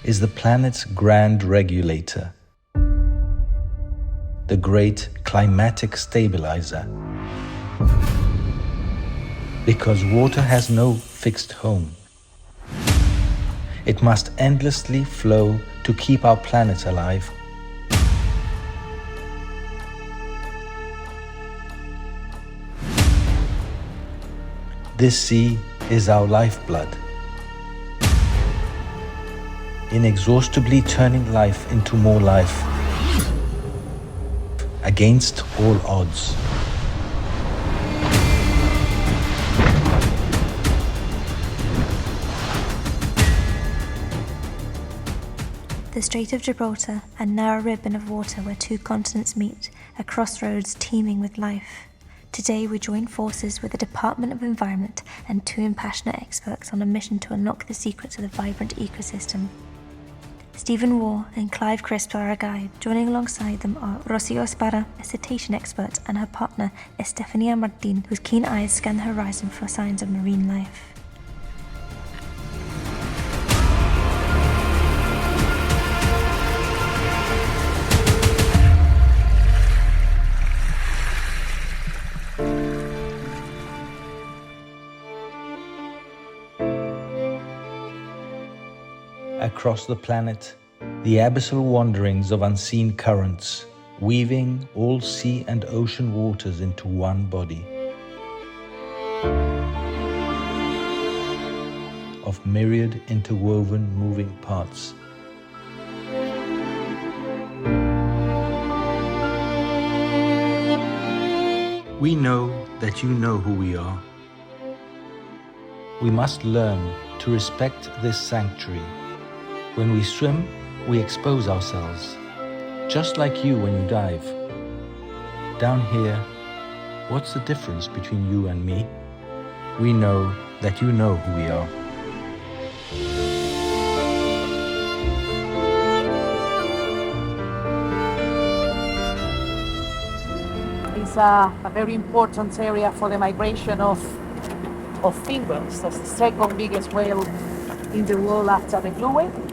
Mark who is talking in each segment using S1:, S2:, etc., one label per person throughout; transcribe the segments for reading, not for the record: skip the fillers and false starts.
S1: is the planet's grand regulator, the great climatic stabilizer. Because water has no fixed home. It must endlessly flow to keep our planet alive. This sea is our lifeblood, inexhaustibly turning life into more life, against all odds.
S2: The Strait of Gibraltar, a narrow ribbon of water where two continents meet, a crossroads teeming with life. Today we join forces with the Department of Environment and two impassionate experts on a mission to unlock the secrets of the vibrant ecosystem. Stephen Waugh and Clive Crisp are our guide. Joining alongside them are Rocio Esparra, a cetacean expert, and her partner Estefania Martin, whose keen eyes scan the horizon for signs of marine life.
S1: Across the planet, the abyssal wanderings of unseen currents, weaving all sea and ocean waters into one body. Of myriad interwoven moving parts. We know that you know who we are. We must learn to respect this sanctuary. When we swim, we expose ourselves, just like you when you dive. Down here, what's the difference between you and me? We know that you know who we are.
S3: It's a very important area for the migration of fin whales. That's the second biggest whale in the world after the blue whale.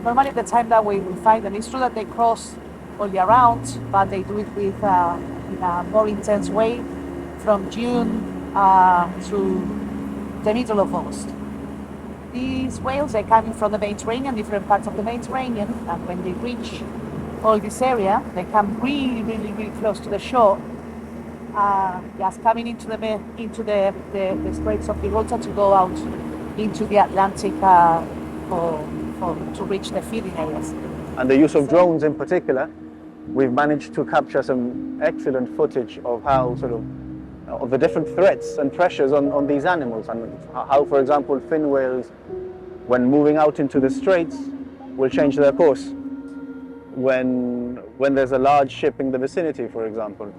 S3: Normally the time that we will find them, it's true that they cross all year round, but they do it with in a more intense way from June to the middle of August. These whales are coming from the Mediterranean, different parts of the Mediterranean, and when they reach all this area, they come really close to the shore, just coming into the Straits of Gibraltar to go out into the Atlantic to reach the feeding areas.
S4: And the use of drones in particular, we've managed to capture some excellent footage of how of the different threats and pressures on these animals, and how, for example, fin whales, when moving out into the straits, will change their course when there's a large ship in the vicinity, for example.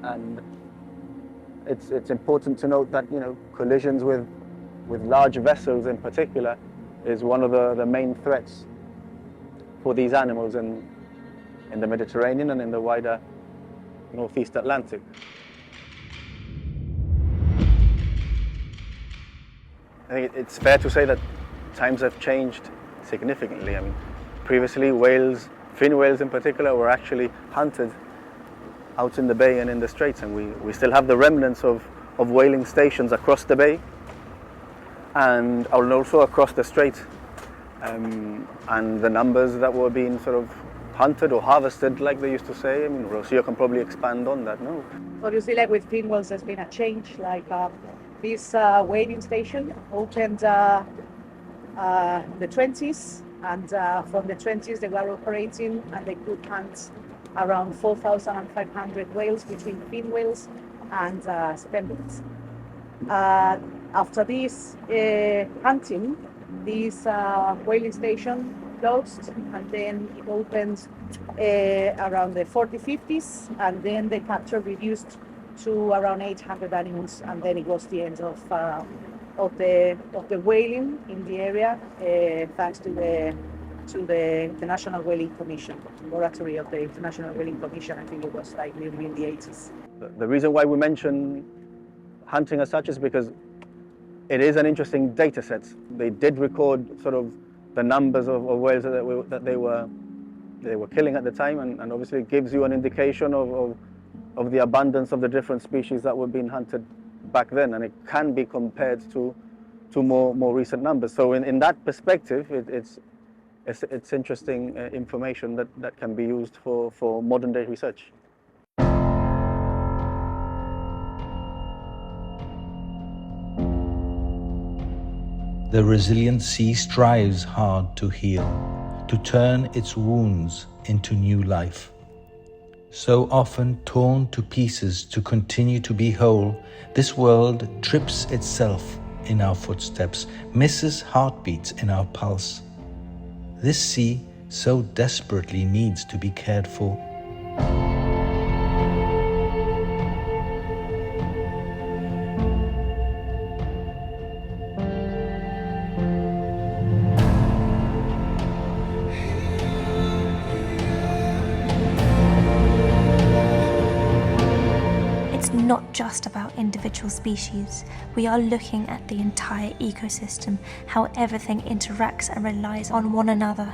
S4: And it's important to note that collisions with large vessels in particular is one of the main threats for these animals in the Mediterranean and in the wider Northeast Atlantic. I think it's fair to say that times have changed significantly. I mean, previously fin whales in particular, were actually hunted out in the bay and in the straits, and we still have the remnants of whaling stations across the bay and also across the strait, and the numbers that were being hunted or harvested, like they used to say. I mean, Rocio can probably expand on that, no?
S3: Obviously, like with fin whales, there's been a change. Like this whaling station opened the 20s, and from the 20s they were operating, and they could hunt around 4,500 whales between fin whales and sperm whales. After this hunting, this whaling station closed, and then it opened around the 40s, 50s, and then the capture reduced to around 800 animals, and then it was the end of the whaling in the area, thanks to the International Whaling Commission, laboratory of the International Whaling Commission. I think it was like maybe in the 80s.
S4: The reason why we mention hunting as such is because it is an interesting data set. They did record the numbers of whales that they were killing at the time, and obviously it gives you an indication of the abundance of the different species that were being hunted back then, and it can be compared to more recent numbers. So in that perspective, it's interesting information that can be used for modern day research.
S1: The resilient sea strives hard to heal, to turn its wounds into new life. So often torn to pieces to continue to be whole, this world trips itself in our footsteps, misses heartbeats in our pulse. This sea so desperately needs to be cared for.
S2: Not just about individual species, we are looking at the entire ecosystem, how everything interacts and relies on one another.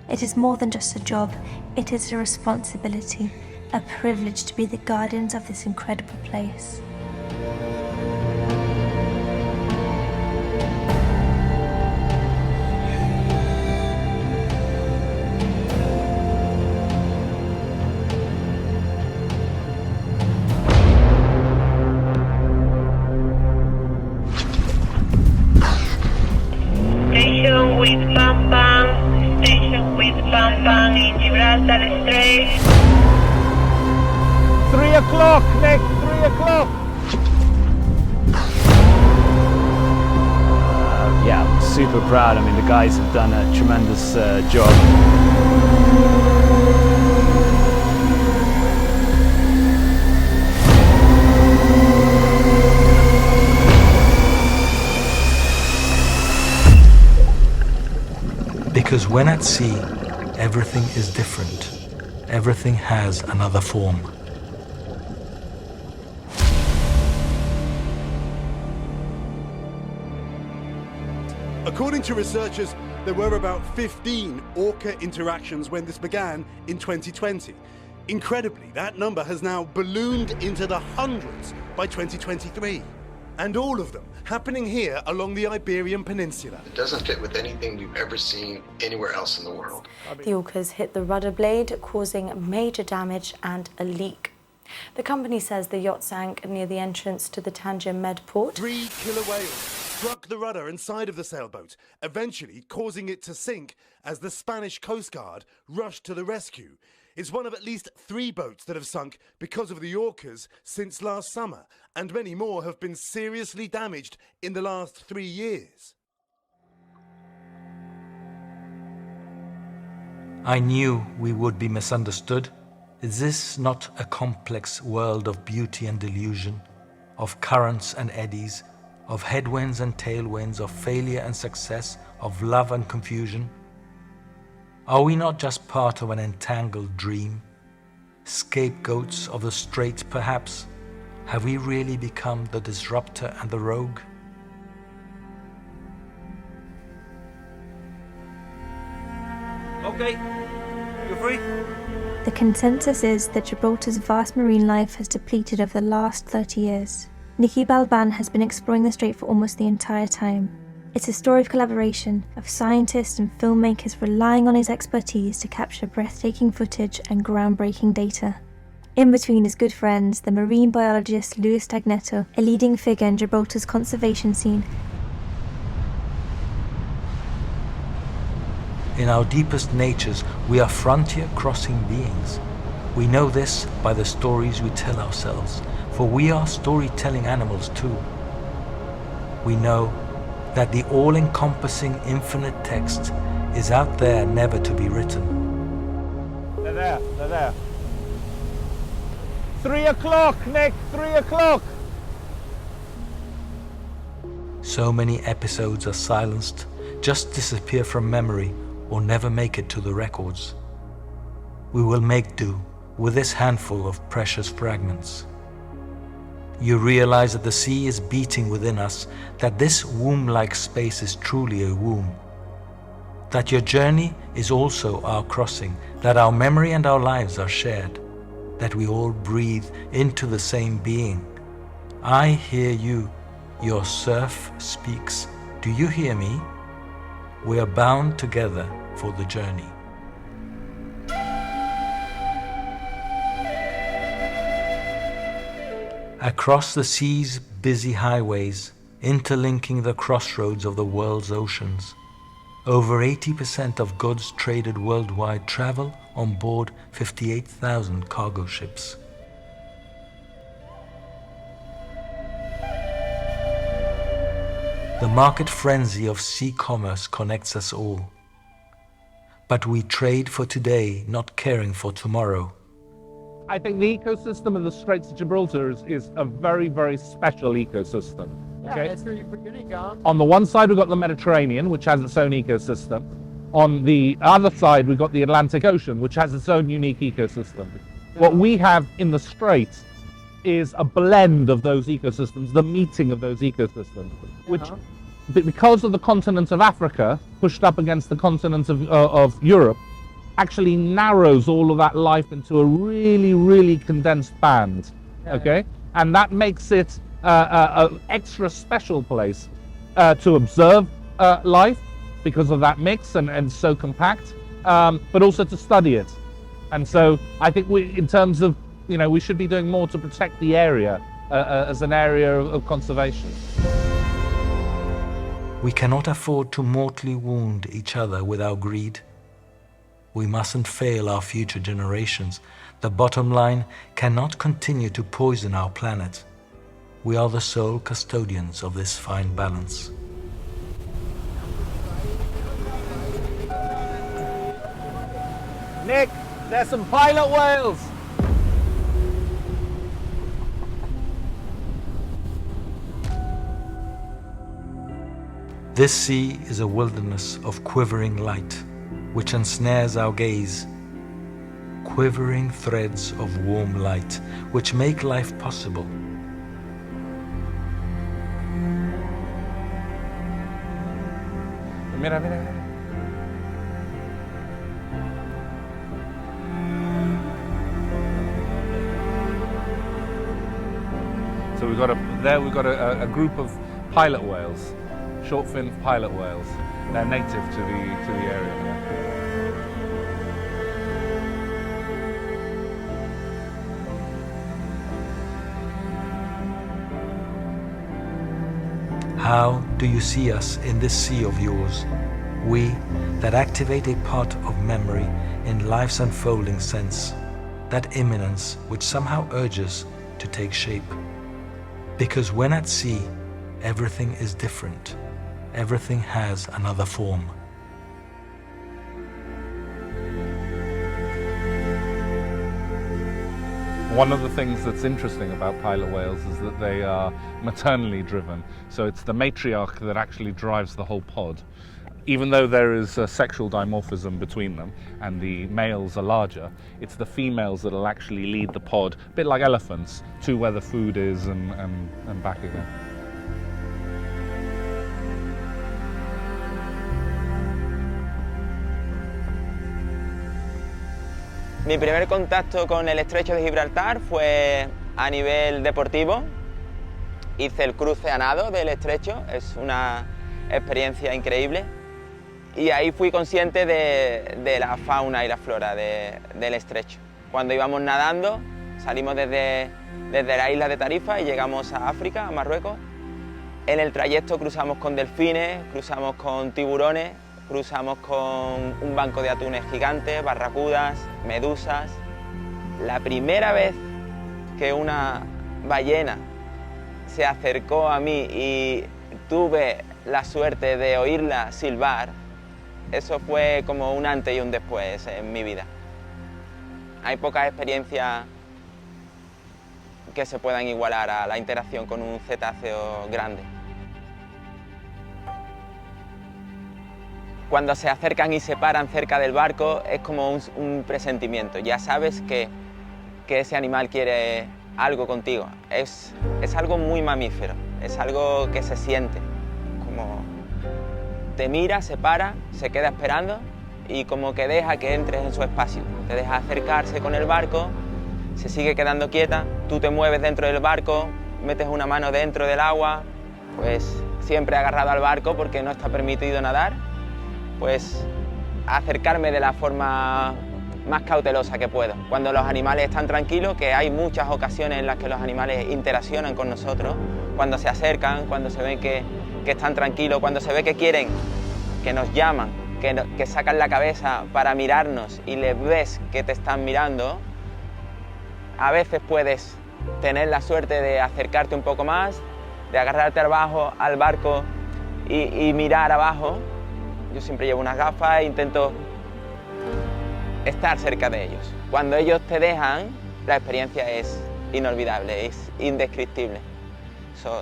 S2: It is more than just a job, it is a responsibility, a privilege to be the guardians of this incredible place.
S5: Station with Bang Bang in Gibraltar Strait.
S4: 3 o'clock, Nick, 3 o'clock.
S6: Yeah, I'm super proud. I mean, the guys have done a tremendous job.
S1: Because when at sea, everything is different. Everything has another form.
S7: According to researchers, there were about 15 orca interactions when this began in 2020. Incredibly, that number has now ballooned into the hundreds by 2023. And all of them happening here along the Iberian Peninsula.
S8: It doesn't fit with anything we've ever seen anywhere else in the world.
S9: The orcas hit the rudder blade, causing major damage and a leak. The company says the yacht sank near the entrance to the Tangier Med port.
S7: 3 killer whales struck the rudder and side of the sailboat, eventually causing it to sink as the Spanish Coast Guard rushed to the rescue. It's one of at least 3 boats that have sunk because of the orcas since last summer, and many more have been seriously damaged in the last 3 years.
S1: I knew we would be misunderstood. Is this not a complex world of beauty and delusion, of currents and eddies, of headwinds and tailwinds, of failure and success, of love and confusion? Are we not just part of an entangled dream? Scapegoats of the strait, perhaps? Have we really become the disruptor and the rogue?
S10: Okay, you're free.
S2: The consensus is that Gibraltar's vast marine life has depleted over the last 30 years. Nikki Balban has been exploring the strait for almost the entire time. It's a story of collaboration, of scientists and filmmakers relying on his expertise to capture breathtaking footage and groundbreaking data. In between his good friends, the marine biologist Luis Tagneto, a leading figure in Gibraltar's conservation scene.
S1: In our deepest natures, we are frontier-crossing beings. We know this by the stories we tell ourselves, for we are storytelling animals too. We know that the all-encompassing infinite text is out there never to be written.
S4: They're there. 3 o'clock, Nick, 3 o'clock.
S1: So many episodes are silenced, just disappear from memory, or never make it to the records. We will make do with this handful of precious fragments. You realize that the sea is beating within us, that this womb-like space is truly a womb, that your journey is also our crossing, that our memory and our lives are shared, that we all breathe into the same being. I hear you, your surf speaks. Do you hear me? We are bound together for the journey. Across the sea's busy highways, interlinking the crossroads of the world's oceans, over 80% of goods traded worldwide travel on board 58,000 cargo ships. The market frenzy of sea commerce connects us all. But we trade for today, not caring for tomorrow.
S10: I think the ecosystem of the Straits of Gibraltar is a very, very special ecosystem. Okay?
S11: It's really unique, huh?
S10: On the one side, we've got the Mediterranean, which has its own ecosystem. On the other side, we've got the Atlantic Ocean, which has its own unique ecosystem. What we have in the Straits is a blend of those ecosystems, the meeting of those ecosystems, which, because of the continent of Africa pushed up against the continent of Europe, actually narrows all of that life into a really, really condensed band, okay? And that makes it an extra special place to observe life because of that mix and so compact, but also to study it. And so I think in terms of, we should be doing more to protect the area as an area of conservation.
S1: We cannot afford to mortally wound each other with our greed. We mustn't fail our future generations. The bottom line cannot continue to poison our planet. We are the sole custodians of this fine balance.
S10: Nick, there's some pilot whales!
S1: This sea is a wilderness of quivering light, which ensnares our gaze. Quivering threads of warm light, which make life possible.
S10: Mira, mira, mira. So we've got a group of pilot whales, short-fin pilot whales. They're native to the area here.
S1: How do you see us in this sea of yours? We that activate a part of memory in life's unfolding sense, that imminence which somehow urges to take shape. Because when at sea, everything is different. Everything has another form.
S10: One of the things that's interesting about pilot whales is that they are maternally driven. So it's the matriarch that actually drives the whole pod. Even though there is a sexual dimorphism between them and the males are larger, it's the females that will actually lead the pod, a bit like elephants, to where the food is and back again.
S12: Mi primer contacto con el Estrecho de Gibraltar fue a nivel deportivo. Hice el cruce a nado del estrecho, es una experiencia increíble. Y ahí fui consciente de la fauna y la flora del estrecho. Cuando íbamos nadando, salimos desde la isla de Tarifa y llegamos a África, a Marruecos. En el trayecto cruzamos con delfines, cruzamos con tiburones, cruzamos con un banco de atunes gigantes, barracudas, medusas. La primera vez que una ballena se acercó a mí y tuve la suerte de oírla silbar, eso fue como un antes y un después en mi vida. Hay pocas experiencias que se puedan igualar a la interacción con un cetáceo grande. Cuando se acercan y se paran cerca del barco es como un presentimiento. Ya sabes que ese animal quiere algo contigo. Es algo muy mamífero, es algo que se siente. te mira, se para, se queda esperando y como que deja que entres en su espacio. Te deja acercarse con el barco, se sigue quedando quieta, tú te mueves dentro del barco, metes una mano dentro del agua, pues siempre agarrado al barco porque no está permitido nadar, pues acercarme de la forma más cautelosa que puedo. Cuando los animales están tranquilos, que hay muchas ocasiones en las que los animales interaccionan con nosotros, cuando se acercan, cuando se ven que están tranquilos, cuando se ve que quieren, que nos llaman, que sacan la cabeza para mirarnos y les ves que te están mirando, a veces puedes tener la suerte de acercarte un poco más, de agarrarte al barco y mirar abajo. Yo siempre llevo unas gafas e intento estar cerca de ellos. Cuando ellos te dejan, la experiencia es inolvidable, es indescriptible.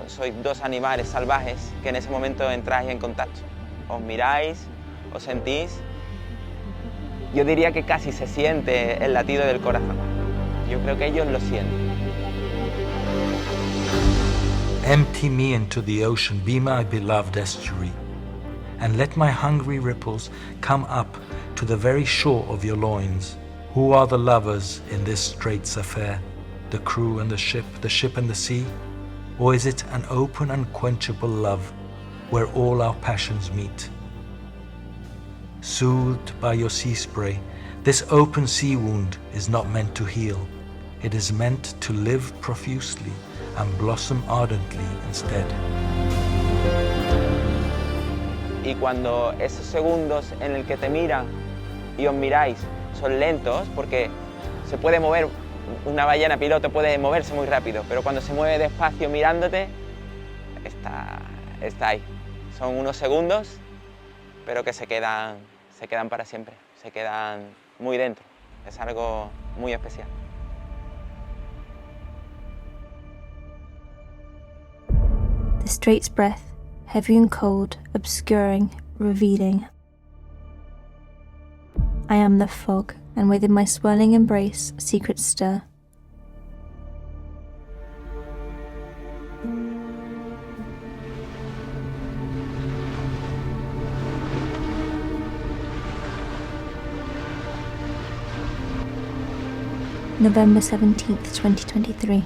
S12: Sois dos animales salvajes que en ese momento entráis en contacto. Os miráis, os sentís. Yo diría que casi se siente el latido del corazón. Yo creo que ellos lo sienten.
S1: Empty me into the ocean, be my beloved estuary, and let my hungry ripples come up to the very shore of your loins. Who are the lovers in this strait's affair? The crew and the ship and the sea? Or is it an open, unquenchable love where all our passions meet? Soothed by your sea spray, this open sea wound is not meant to heal. It is meant to live profusely and blossom ardently instead.
S12: Y cuando esos segundos en el que te mira y os miráis son lentos, porque se puede mover, una ballena piloto puede moverse muy rápido, pero cuando se mueve despacio mirándote, está ahí. Son unos segundos, pero que se quedan para siempre, se quedan muy dentro. Es algo muy especial.
S2: The strait's breath, heavy and cold, obscuring, revealing. I am the fog, and within my swirling embrace, secrets stir. November 17th, 2023.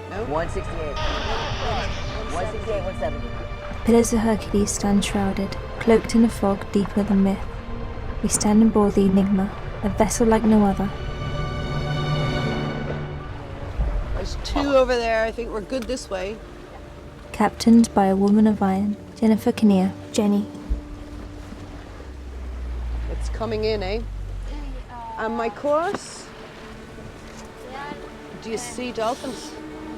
S3: No?
S11: 168. 168, 170.
S2: Pillars of Hercules stand shrouded, cloaked in a fog deeper than myth. We stand on board the Enigma, a vessel like no other.
S3: There's two over there. I think we're good this way.
S2: Captained by a woman of iron, Jennifer Kinnear, Jenny.
S3: It's coming in, eh? And my course? Do you see dolphins?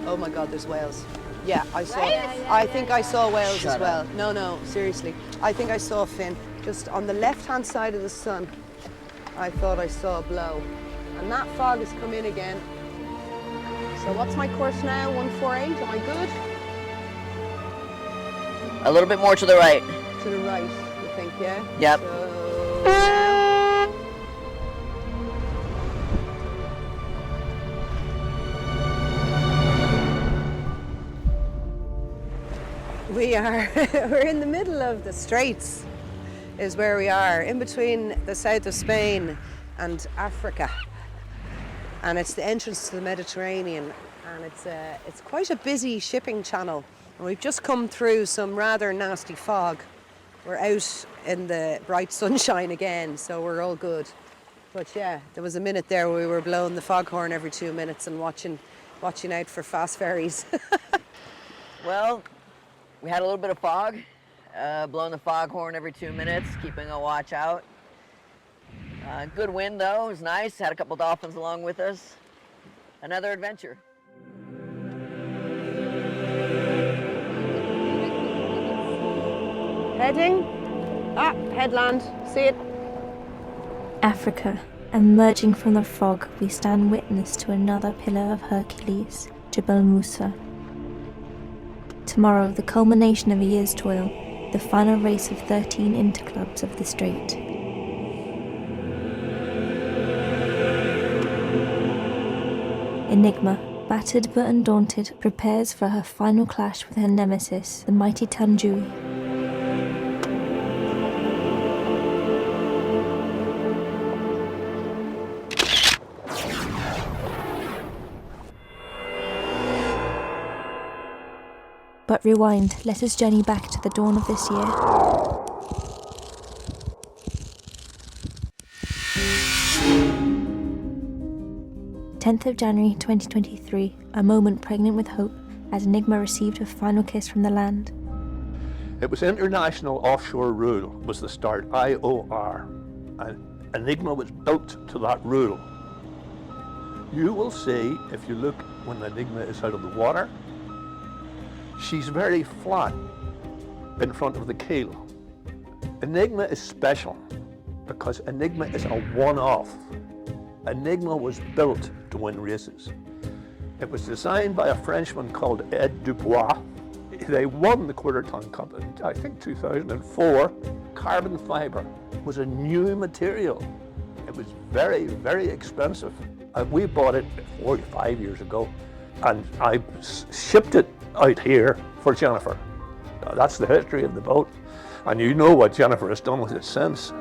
S3: Oh my God, there's whales. Yeah, I saw. I think I saw whales as well. No, seriously. I think I saw a fin. Just on the left-hand side of the sun, I thought I saw a blow. And that fog has come in again. So what's my course now? 148, am I good?
S11: A little bit more to the right.
S3: To the right, you think, yeah?
S11: Yep.
S3: So, we're in the middle of the Straits, is where we are, in between the south of Spain and Africa. And it's the entrance to the Mediterranean, and it's quite a busy shipping channel. And we've just come through some rather nasty fog. We're out in the bright sunshine again, so we're all good. But yeah, there was a minute there where we were blowing the foghorn every 2 minutes and watching out for fast ferries.
S11: Well, we had a little bit of fog, blowing the foghorn every 2 minutes, keeping a watch out. Good wind though, it was nice. Had a couple dolphins along with us. Another adventure.
S3: Heading? Headland, see it?
S2: Africa, emerging from the fog, we stand witness to another pillar of Hercules, Jebel Musa. Tomorrow, the culmination of a year's toil, the final race of 13 interclubs of the Strait. Enigma, battered but undaunted, prepares for her final clash with her nemesis, the mighty Tanjui. But rewind, let us journey back to the dawn of this year. January 10th, 2023, a moment pregnant with hope as Enigma received her final kiss from the land.
S13: It was International Offshore Rule was the start, IOR, and Enigma was built to that rule. You will see, if you look when Enigma is out of the water, she's very flat in front of the keel. Enigma is special because Enigma is a one-off. Enigma was built to win races. It was designed by a Frenchman called Ed Dubois. They won the quarter-ton cup in, I think, 2004. Carbon fiber was a new material. It was very, very expensive. We bought it 45 years ago, and I shipped it out here for Jennifer. That's the history of the boat, and you know what Jennifer has done with it since.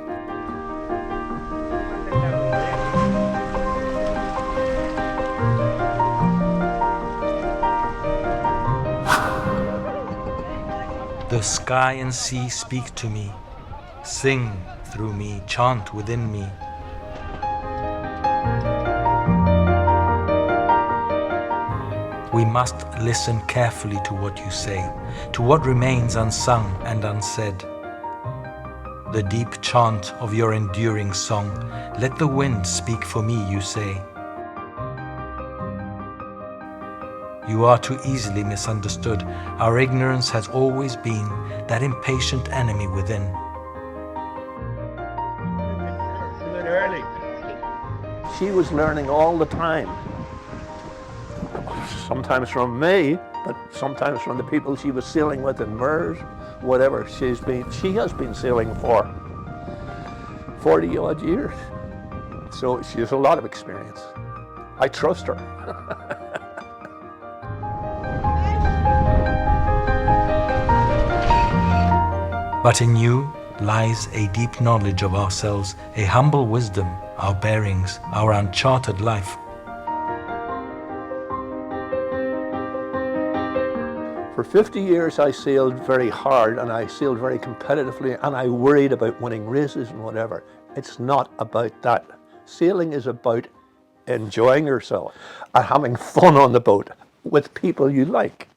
S1: The sky and sea speak to me, sing through me, chant within me. We must listen carefully to what you say, to what remains unsung and unsaid. The deep chant of your enduring song, let the wind speak for me, you say. You are too easily misunderstood. Our ignorance has always been that impatient enemy within.
S13: She was learning all the time. Sometimes from me, but sometimes from the people she was sailing with in MERS, whatever. She has been sailing for 40 odd years. So she has a lot of experience. I trust her.
S1: But in you lies a deep knowledge of ourselves, a humble wisdom, our bearings, our uncharted life.
S13: For 50 years I sailed very hard and I sailed very competitively and I worried about winning races and whatever. It's not about that. Sailing is about enjoying yourself and having fun on the boat with people you like.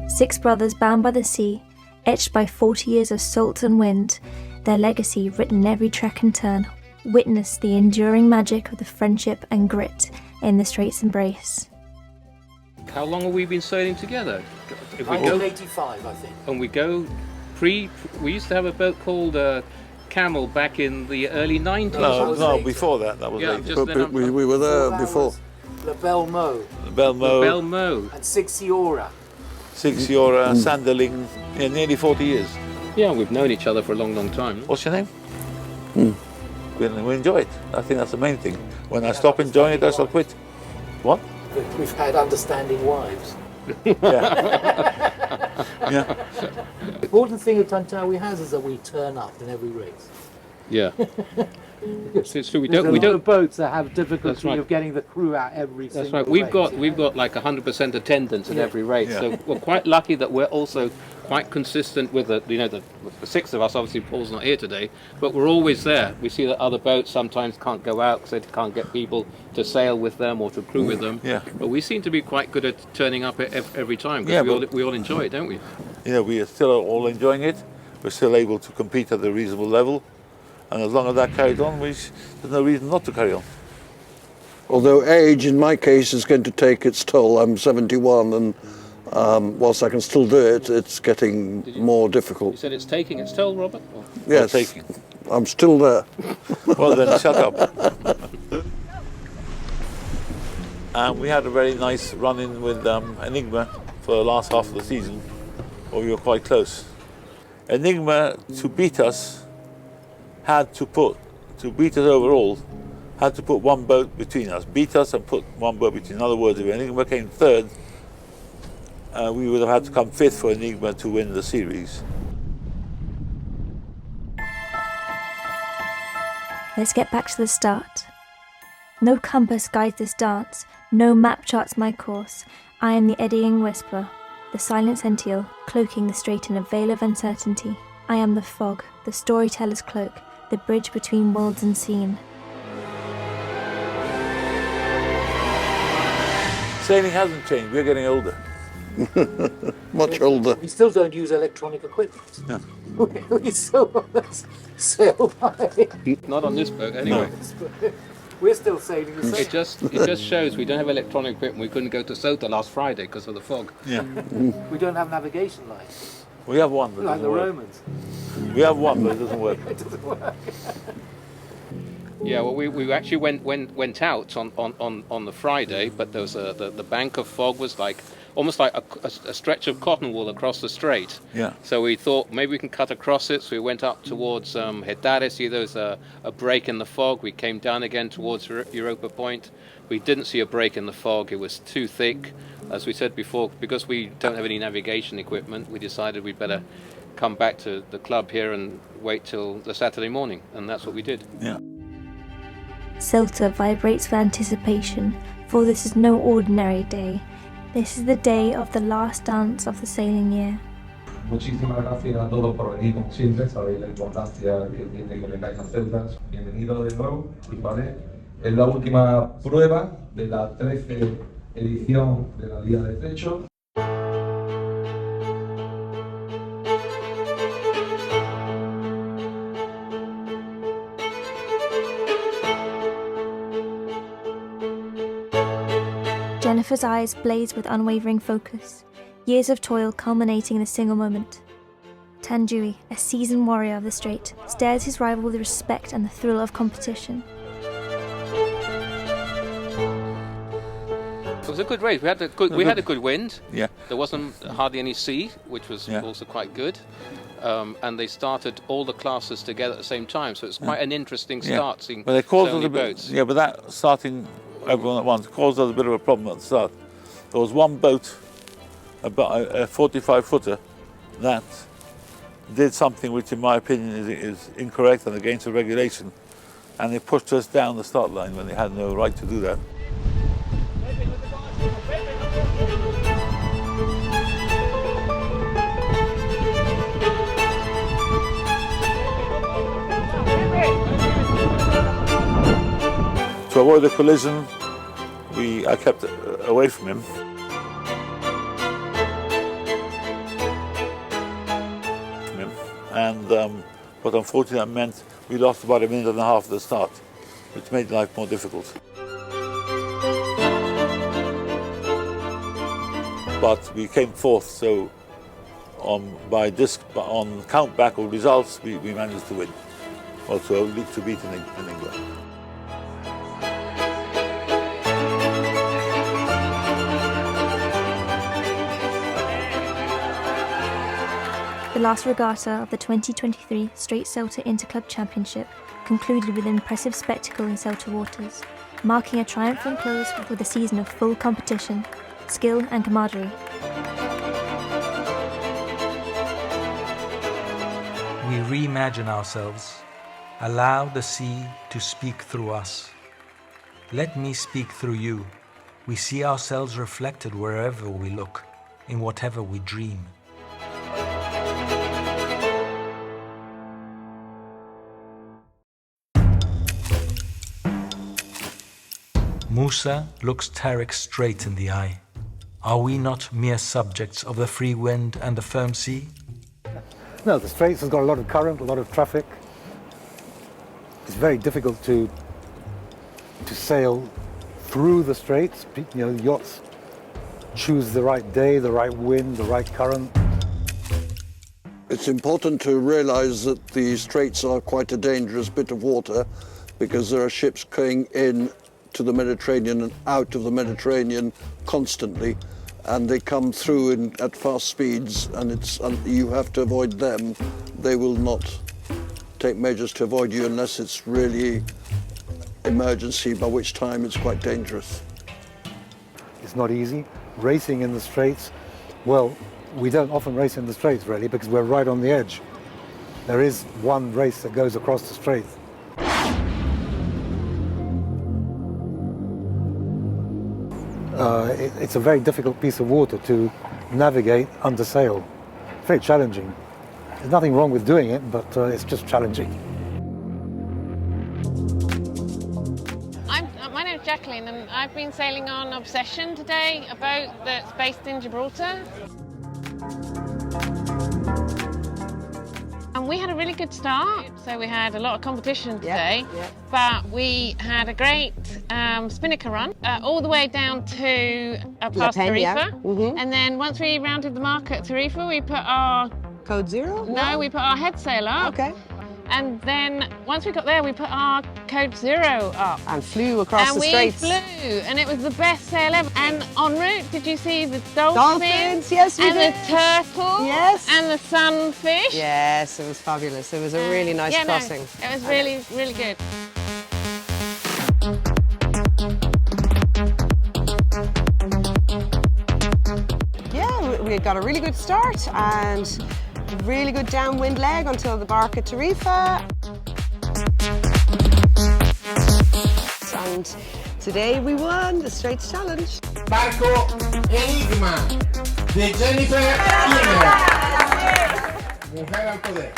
S2: Six brothers bound by the sea, etched by 40 years of salt and wind, their legacy written in every track and turn, witness the enduring magic of the friendship and grit in the Strait's embrace.
S14: How long have we been sailing together? If we
S15: 1985, I think.
S14: And we go we used to have a boat called Camel back in the early 90s.
S15: No,
S16: before that. That was
S14: later.
S16: We were there before.
S15: La Belmo.
S16: Belmo.
S15: And Sixiora.
S16: Sixiora, Sanderling, nearly 40 years.
S14: Yeah, we've known each other for a long, long time.
S16: What's your name? We enjoy it. I think that's the main thing. When I stop enjoying it, I shall quit. What?
S15: We've had understanding wives.
S16: Yeah.
S15: The important thing that Tantawi has is that we turn up in every race.
S14: Yeah. It's true. We
S15: There's
S14: don't.
S15: a lot of boats that have difficulty
S14: right.
S15: of getting the crew out every
S14: That's
S15: single
S14: right. We've
S15: race.
S14: got like 100% attendance in
S15: Yeah.
S14: every race.
S16: Yeah.
S14: So we're quite lucky that we're also quite consistent with the six of us. Obviously, Paul's not here today, but we're always there. We see that other boats sometimes can't go out because they can't get people to sail with them or to crew with them.
S16: Yeah.
S14: But we seem to be quite good at turning up every time
S16: Yeah,
S14: because we all enjoy it, don't we?
S16: Yeah, we are still all enjoying it. We're still able to compete at a reasonable level. And as long as that carries on, there's no reason not to carry on.
S17: Although age, in my case, is going to take its toll. I'm 71, and whilst I can still do it, it's getting more difficult.
S14: You said it's taking its toll, Robert? Or?
S17: Yes,
S16: taking.
S17: I'm still there.
S16: Well then, shut up. And we had a very nice run-in with Enigma for the last half of the season, where we were quite close. Enigma, to beat us, had to to beat us overall, had to put one boat between us, beat us and put one boat between. In other words, if Enigma came third, we would have had to come fifth for Enigma to win the series.
S2: Let's get back to the start. No compass guides this dance, no map charts my course. I am the eddying whisper, the silent sentinel, cloaking the strait in a veil of uncertainty. I am the fog, the storyteller's cloak, the bridge between worlds unseen.
S16: Sailing hasn't changed, we're getting older.
S17: Much older.
S15: We still don't use electronic equipment.
S16: No.
S15: We still sail by.
S14: Not on this boat, anyway.
S15: No. We're still sailing the same.
S14: It just shows we don't have electronic equipment. We couldn't go to Ceuta last Friday because of the fog.
S16: Yeah.
S15: We don't have navigation lights.
S16: We have one, but
S15: like the
S16: work.
S15: Romans.
S16: We have one, but it doesn't work.
S15: It doesn't work.
S14: Yeah, well, we actually went out on the Friday, but there was the bank of fog was like almost like a stretch of cotton wool across the strait.
S16: Yeah.
S14: So we thought maybe we can cut across it. So we went up towards Getares. See, there was a break in the fog. We came down again towards Europa Point. We didn't see a break in the fog. It was too thick. As we said before, because we don't have any navigation equipment, we decided we'd better come back to the club here and wait till the Saturday morning, and that's what we did.
S16: Yeah.
S2: Ceuta vibrates with anticipation, for this is no ordinary day. This is the day of the last dance of the sailing year.
S18: Muchísimas gracias a todos por venir, como siempre, sabéis la importancia que tiene que vengáis a Ceuta. Bienvenidos de nuevo, y vale, es la última prueba de la 13ª edición de la Liga de Estrecho.
S2: Jennifer's eyes blaze with unwavering focus, years of toil culminating in a single moment. Tanjui, a seasoned warrior of the strait, stares his rival with respect and the thrill of competition.
S14: It was a good race. We had a good wind.
S16: Yeah.
S14: There wasn't hardly any sea, which was also quite good. And they started all the classes together at the same time, so it's quite an interesting start seeing
S16: Well, they caused
S14: so
S16: us
S14: many
S16: a bit,
S14: boats.
S16: yeah, but that starting everyone at once caused us a bit of a problem at the start. There was one boat, about a 45-footer, that did something which, in my opinion, is incorrect and against the regulation, and they pushed us down the start line when they had no right to do that. To avoid a collision, I kept away from him. But unfortunately that meant we lost about a minute and a half at the start, which made life more difficult. But we came fourth, so on count back of results, we managed to win. Also to beat Enigma.
S2: The last regatta of the 2023 Strait Ceuta Interclub Championship concluded with an impressive spectacle in Ceuta waters, marking a triumphant close with a season of full competition, skill and camaraderie.
S1: We reimagine ourselves. Allow the sea to speak through us. Let me speak through you. We see ourselves reflected wherever we look, in whatever we dream. Musa looks Tariq straight in the eye. Are we not mere subjects of the free wind and the firm sea?
S19: No, the Straits has got a lot of current, a lot of traffic. It's very difficult to sail through the Straits. You know, yachts choose the right day, the right wind, the right current.
S17: It's important to realise that the Straits are quite a dangerous bit of water because there are ships going in to the Mediterranean and out of the Mediterranean constantly, and they come through at fast speeds, and you have to avoid them. They will not take measures to avoid you unless it's really emergency, by which time it's quite dangerous.
S19: It's not easy. Racing in the Straits, well, we don't often race in the Straits really because we're right on the edge. There is one race that goes across the Straits. It's a very difficult piece of water to navigate under sail. Very challenging. There's nothing wrong with doing it, but it's just challenging.
S20: My name's Jacqueline, and I've been sailing on Obsession today, a boat that's based in Gibraltar. And we had a really good start, so we had a lot of competition today, but we had a great spinnaker run all the way down to past Tarifa. And then once we rounded the mark at Tarifa, we put our...
S21: Code zero?
S20: No, we put our head sail up.
S21: Okay.
S20: And then once we got there, we put our code zero up.
S21: And flew across the straits.
S20: And we flew, and it was the best sail ever. And en route, did you see the dolphins?
S21: Dolphins, yes we did.
S20: And the turtle.
S21: Yes.
S20: And the sunfish.
S21: Yes, it was fabulous. It was a really nice crossing.
S20: No, it was really, really good.
S21: Yeah, we got a really good start and really good downwind leg until the bark at Tarifa. And today we won the Straits Challenge.
S22: Barco Enigma de Jennifer Mujer al poder.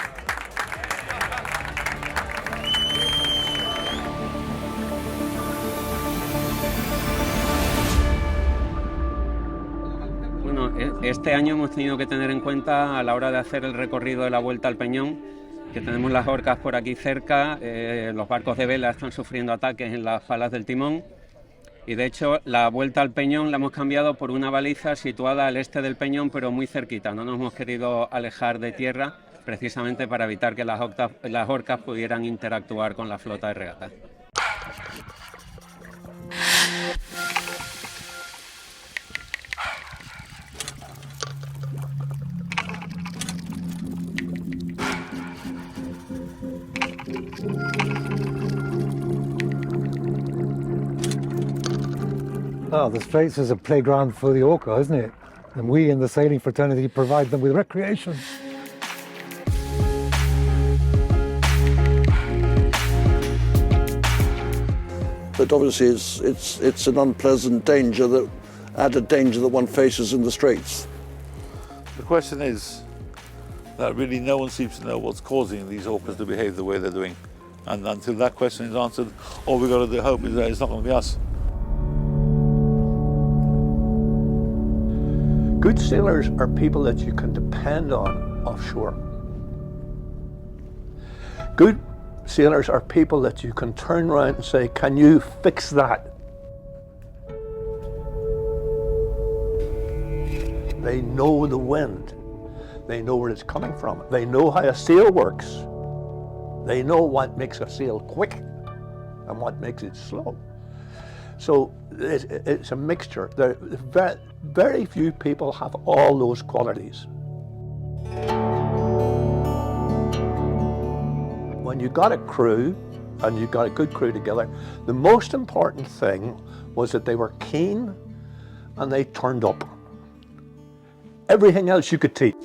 S23: Bueno, este año hemos tenido que tener en cuenta a la hora de hacer el recorrido de la Vuelta al Peñón, que tenemos las orcas por aquí cerca, los barcos de vela están sufriendo ataques en las palas del timón y de hecho la Vuelta al Peñón la hemos cambiado por una baliza situada al este del Peñón pero muy cerquita, no nos hemos querido alejar de tierra precisamente para evitar que las orcas pudieran interactuar con la flota de regata.
S19: Oh, the Straits is a playground for the orca, isn't it? And we in the sailing fraternity provide them with recreation.
S17: But obviously it's an unpleasant danger, that added danger that one faces in the Straits.
S16: The question is that really no one seems to know what's causing these orcas to behave the way they're doing. And until that question is answered, all we've got to hope is that it's not going to be us.
S13: Good sailors are people that you can depend on offshore. Good sailors are people that you can turn around and say, can you fix that? They know the wind. They know where it's coming from. They know how a sail works. They know what makes a sail quick and what makes it slow. So it's a mixture. Very few people have all those qualities. When you got a crew, and you got a good crew together, the most important thing was that they were keen and they turned up. Everything else you could teach.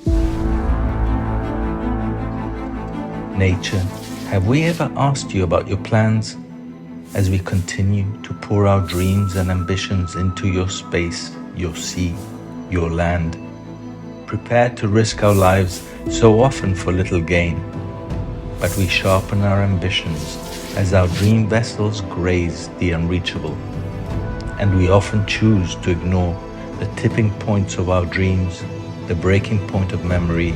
S1: Nature, have we ever asked you about your plans? As we continue to pour our dreams and ambitions into your space, your sea, your land, prepared to risk our lives so often for little gain. But we sharpen our ambitions as our dream vessels graze the unreachable. And we often choose to ignore the tipping points of our dreams, the breaking point of memory,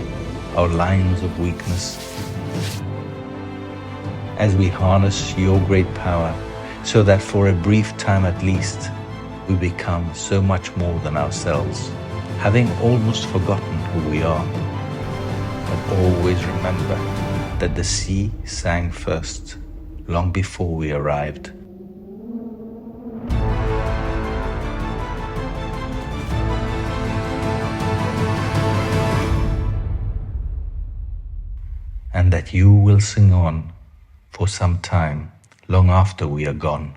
S1: our lines of weakness. As we harness your great power, so that for a brief time at least, we become so much more than ourselves, having almost forgotten who we are. But always remember that the sea sang first, long before we arrived. and that you will sing on for some time, long after we are gone.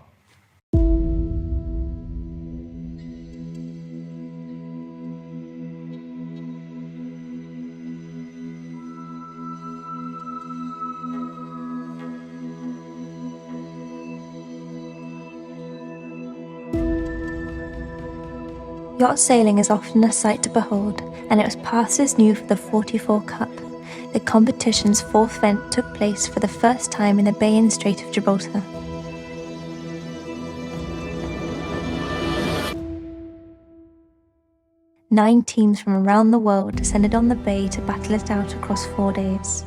S2: Yacht sailing is often a sight to behold, and it was past this new for the 44 Cup. The competition's fourth event took place for the first time in the bay in Strait of Gibraltar. Nine teams from around the world descended on the bay to battle it out across 4 days.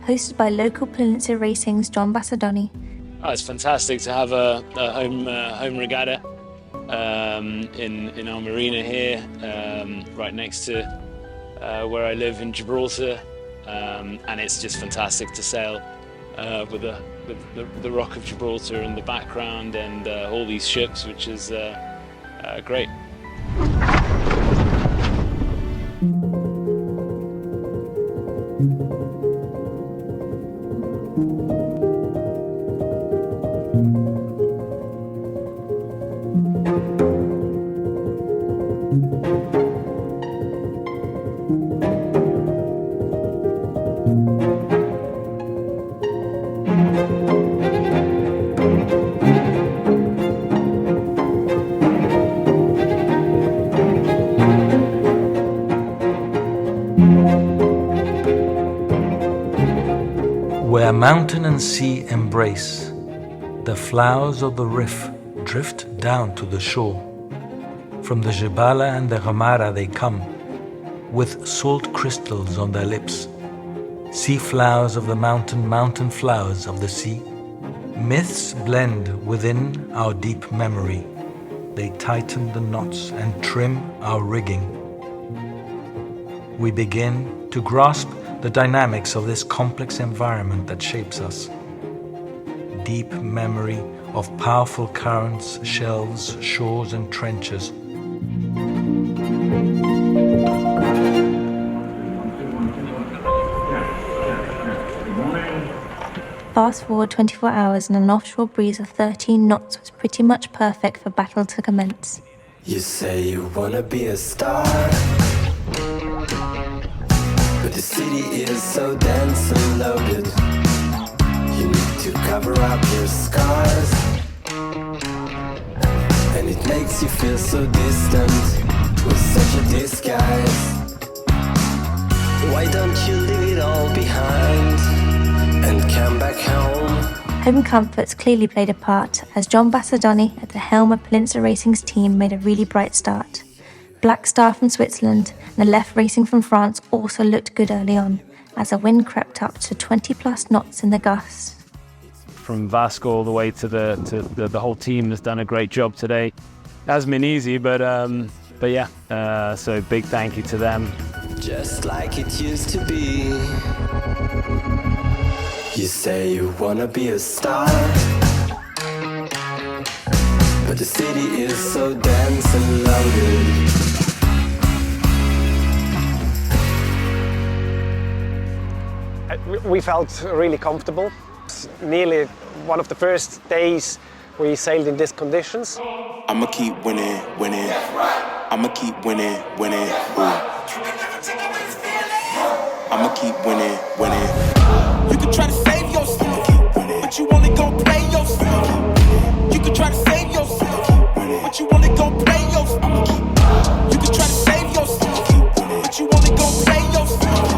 S2: Hosted by local Peninsula Racing's John Bassadoni.
S5: Oh, it's fantastic to have a home regatta in our marina here, right next to where I live in Gibraltar, and it's just fantastic to sail with the Rock of Gibraltar in the background and all these ships, which is great.
S1: Where mountain and sea embrace, the flowers of the reef drift down to the shore. From the Jebala and the Ramara they come, with salt crystals on their lips. Sea flowers of the mountain, mountain flowers of the sea. Myths blend within our deep memory. They tighten the knots and trim our rigging. We begin to grasp the dynamics of this complex environment that shapes us. Deep memory of powerful currents, shelves, shores and trenches.
S2: Fast forward 24 hours and an offshore breeze of 13 knots was pretty much perfect for battle to commence.
S6: You say you wanna be a star, but the city is so dense and loaded. You need to cover up your scars, and it makes you feel so distant with such a disguise. Why don't you leave it all behind and come back home?
S2: Home comforts clearly played a part, as John Bassadoni at the helm of Peninsula Racing's team made a really bright start. Black Star from Switzerland and the Left Racing from France also looked good early on, as the wind crept up to 20 plus knots in the gusts.
S5: From Vasco all the way to the whole team has done a great job today. It hasn't been easy, but yeah, so big thank you to them.
S6: Just like it used to be. You say you wanna be a star, but the city is so dense and loaded.
S8: We felt really comfortable. It's nearly one of the first days we sailed in these conditions.
S24: I'ma keep winning, winning. I'ma keep winning, winning. I'ma keep winning, winning. You can try to save yourself, but you only gon' play yourself. You can try to save yourself, but you only gon' play yourself. You can try to save yourself, but you only gon' play yourself.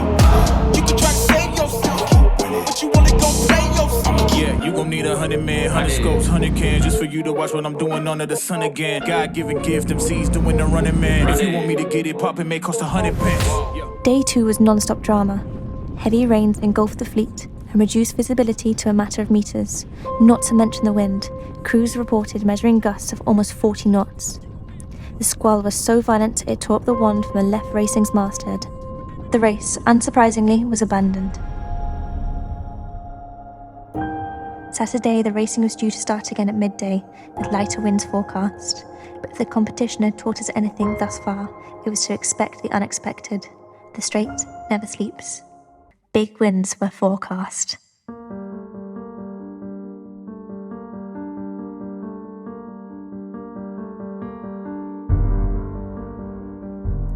S24: You can try to save yourself, but you only gon' play yourself.
S25: Yeah, you gon' need 100 men, 100 scopes, 100 cans, just for you to watch what I'm doing under the sun again. God-given gift, MC's doing the running man. If you want me to get it poppin', may cost 100 pence.
S2: Day 2 was non-stop drama. Heavy rains engulfed the fleet and reduced visibility to a matter of meters, not to mention the wind. Crews reported measuring gusts of almost 40 knots. The squall was so violent it tore up the wand from the Left Racing's masthead. The race, unsurprisingly, was abandoned. Saturday, the racing was due to start again at midday, with lighter winds forecast. But if the competition had taught us anything thus far, it was to expect the unexpected. The Strait never sleeps. Big winds were forecast.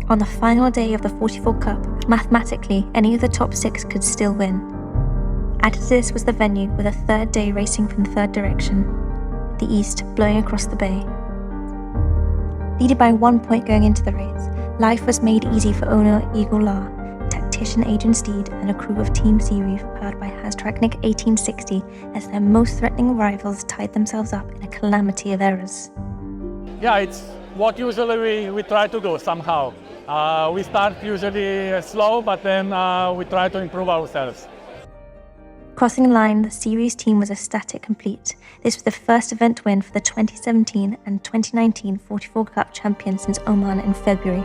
S2: On the final day of the 44 Cup, mathematically, any of the top 6 could still win. Added to this was the venue, with a third day racing from the third direction, the east blowing across the bay. Leading by 1 point going into the race, life was made easy for owner Eagle La, tactician Adrian Steed, and a crew of Team Seareef powered by Hastraknik 1860 as their most threatening rivals tied themselves up in a calamity of errors.
S4: Yeah, it's what usually we try to do somehow. We start usually slow, but then we try to improve ourselves.
S2: Crossing the line, the series team was a static complete. This was the first event win for the 2017 and 2019 44 Cup champions since Oman in February.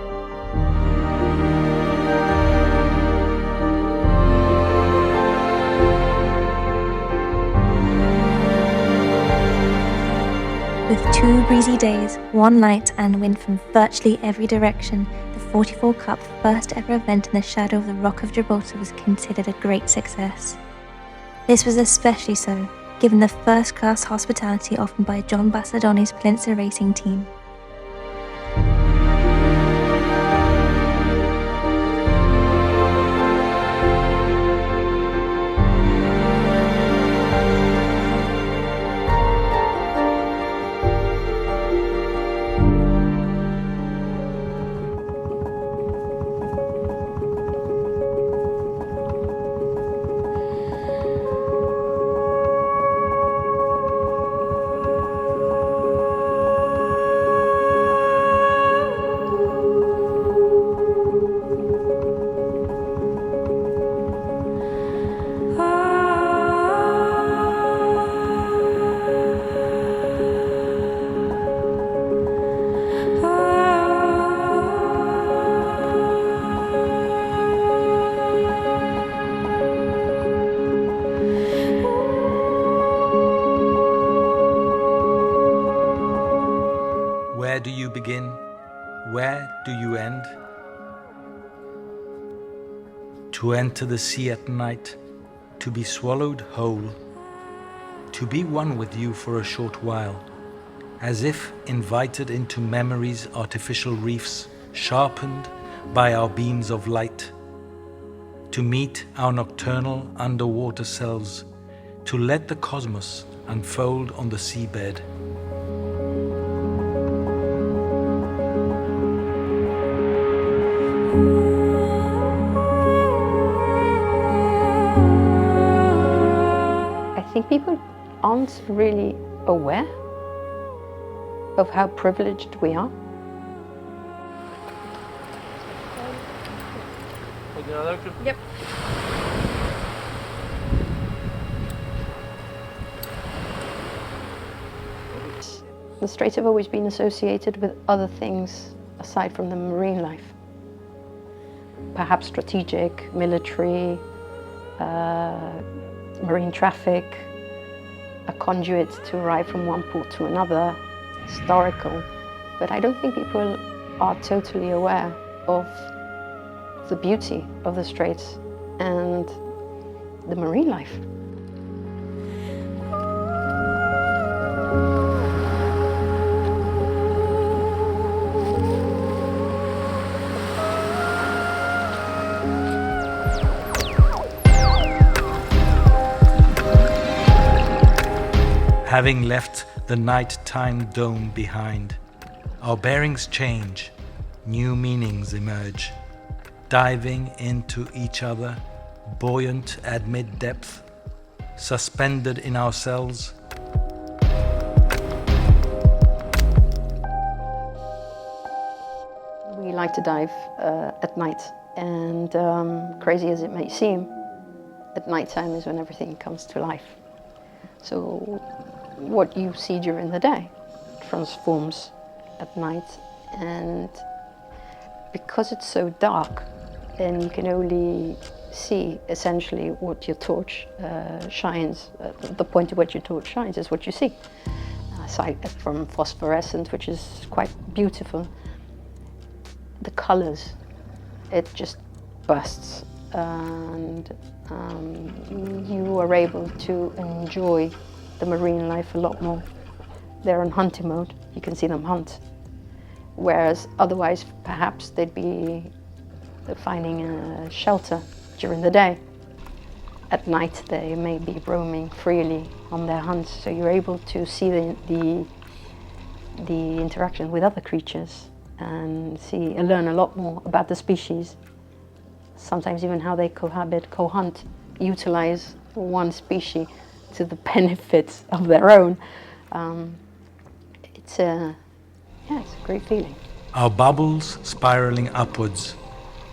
S2: With 2 breezy days, 1 light, and wind from virtually every direction, the 44 Cup first ever event in the shadow of the Rock of Gibraltar was considered a great success. This was especially so, given the first-class hospitality offered by John Bassadoni's Peninsula Racing team.
S1: Where do you begin? Where do you end? To enter the sea at night, to be swallowed whole, to be one with you for a short while, as if invited into memory's artificial reefs, sharpened by our beams of light, to meet our nocturnal underwater selves, to let the cosmos unfold on the seabed.
S7: I think people aren't really aware of how privileged we are. Yep. The Straits have always been associated with other things aside from the marine life. Perhaps strategic, military, marine traffic, a conduit to arrive from one port to another, historical. But I don't think people are totally aware of the beauty of the Straits and the marine life.
S1: Having left the nighttime dome behind, our bearings change, new meanings emerge, diving into each other, buoyant at mid-depth, suspended in ourselves.
S7: We like to dive at night, and crazy as it may seem, at nighttime is when everything comes to life. So what you see during the day transforms at night, and because it's so dark and you can only see essentially what your torch shines, the point at which your torch shines is what you see. Aside from phosphorescent, which is quite beautiful, the colors, it just bursts and you are able to enjoy the marine life a lot more. They're in hunting mode, you can see them hunt. Whereas otherwise, perhaps they'd be finding a shelter during the day. At night, they may be roaming freely on their hunts, so you're able to see the interaction with other creatures and learn a lot more about the species. Sometimes even how they cohabit, co-hunt, utilize one species to the benefits of their own. It's a great feeling.
S1: Our bubbles spiraling upwards,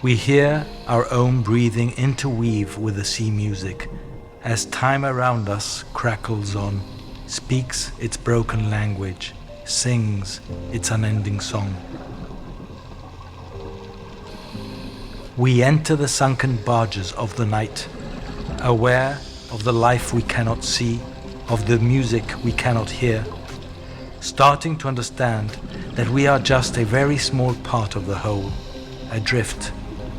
S1: we hear our own breathing interweave with the sea music as time around us crackles on, speaks its broken language, sings its unending song. We enter the sunken barges of the night, aware of the life we cannot see, of the music we cannot hear, starting to understand that we are just a very small part of the whole, adrift,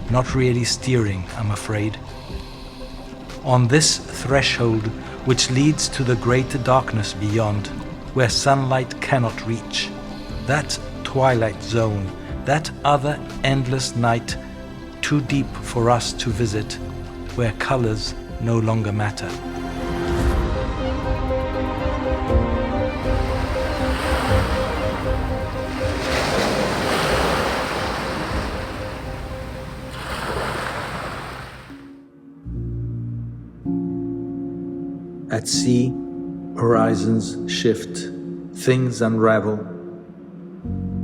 S1: not really steering, I'm afraid. On this threshold which leads to the greater darkness beyond, where sunlight cannot reach, that twilight zone, that other endless night, too deep for us to visit, where colors no longer matter. At sea, horizons shift, things unravel.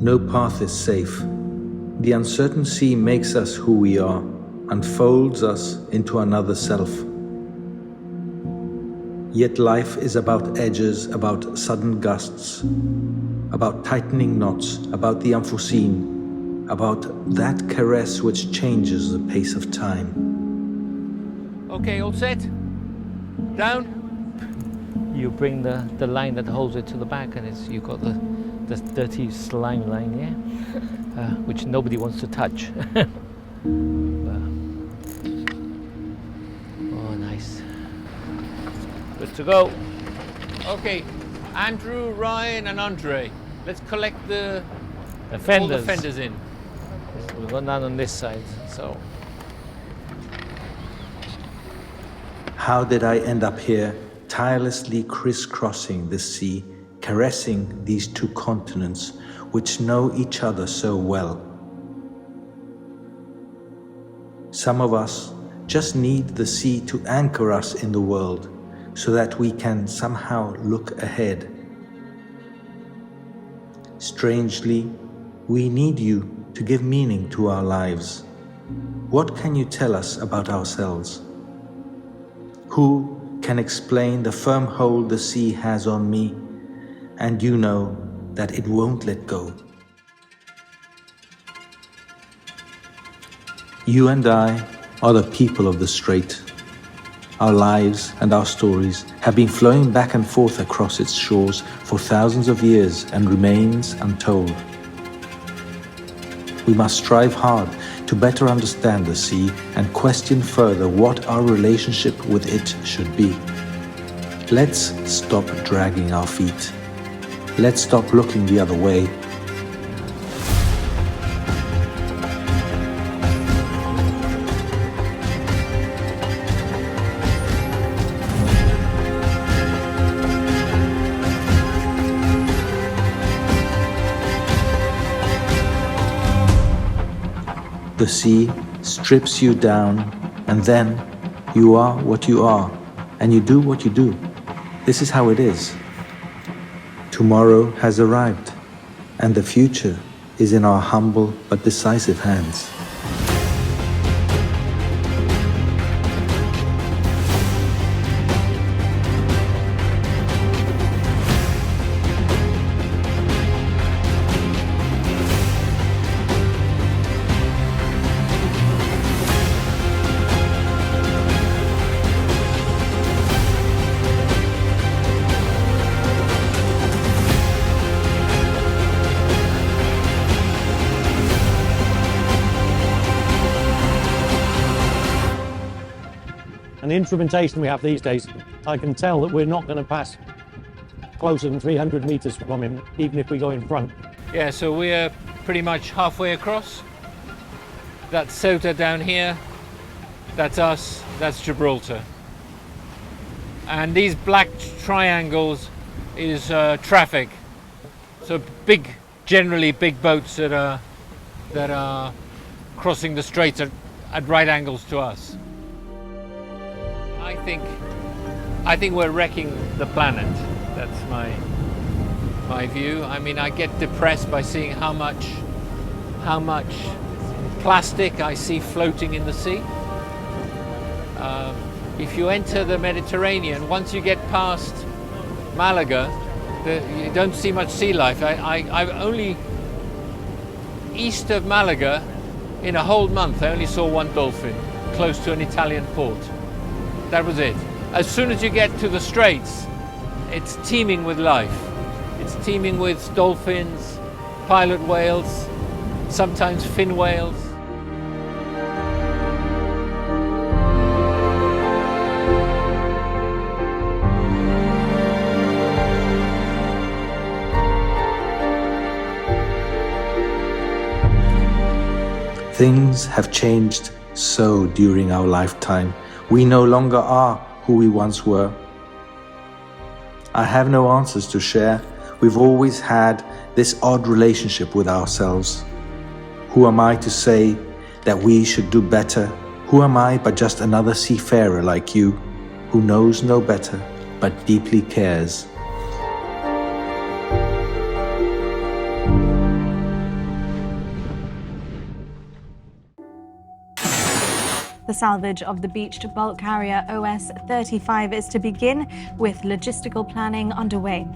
S1: No path is safe. The uncertain sea makes us who we are, unfolds us into another self. Yet life is about edges, about sudden gusts, about tightening knots, about the unforeseen, about that caress which changes the pace of time.
S15: Okay, all set? Down? You bring the line that holds it to the back, and you've got the dirty slime line, yeah? Which nobody wants to touch. Oh, nice. Good to go. Okay, Andrew, Ryan, and Andre. Let's collect all the fenders in. We've gone down on this side, so.
S1: How did I end up here, tirelessly crisscrossing the sea, caressing these two continents which know each other so well? Some of us just need the sea to anchor us in the world so that we can somehow look ahead. Strangely, we need you to give meaning to our lives. What can you tell us about ourselves? Who can explain the firm hold the sea has on me, and you know that it won't let go? You and I are the people of the Strait. Our lives and our stories have been flowing back and forth across its shores for thousands of years and remains untold. We must strive hard to better understand the sea and question further what our relationship with it should be. Let's stop dragging our feet. Let's stop looking the other way. The sea strips you down, and then you are what you are, and you do what you do. This is how it is. Tomorrow has arrived, and the future is in our humble but decisive hands.
S3: And the instrumentation we have these days, I can tell that we're not going to pass closer than 300 meters from him, even if we go in front.
S15: Yeah, so we're pretty much halfway across. That's Ceuta down here, that's us, that's Gibraltar. And these black triangles is traffic. So generally big boats that are crossing the straits at right angles to us. I think we're wrecking the planet. That's my view. I mean, I get depressed by seeing how much plastic I see floating in the sea. If you enter the Mediterranean, once you get past Malaga, you don't see much sea life. I've only east of Malaga, in a whole month, I only saw one dolphin close to an Italian port. That was it. As soon as you get to the Straits, it's teeming with life. It's teeming with dolphins, pilot whales, sometimes fin whales.
S1: Things have changed so during our lifetime. We no longer are who we once were. I have no answers to share. We've always had this odd relationship with ourselves. Who am I to say that we should do better? Who am I but just another seafarer like you, who knows no better but deeply cares?
S9: The salvage of the beached bulk carrier OS-35 is to begin, with logistical planning underway.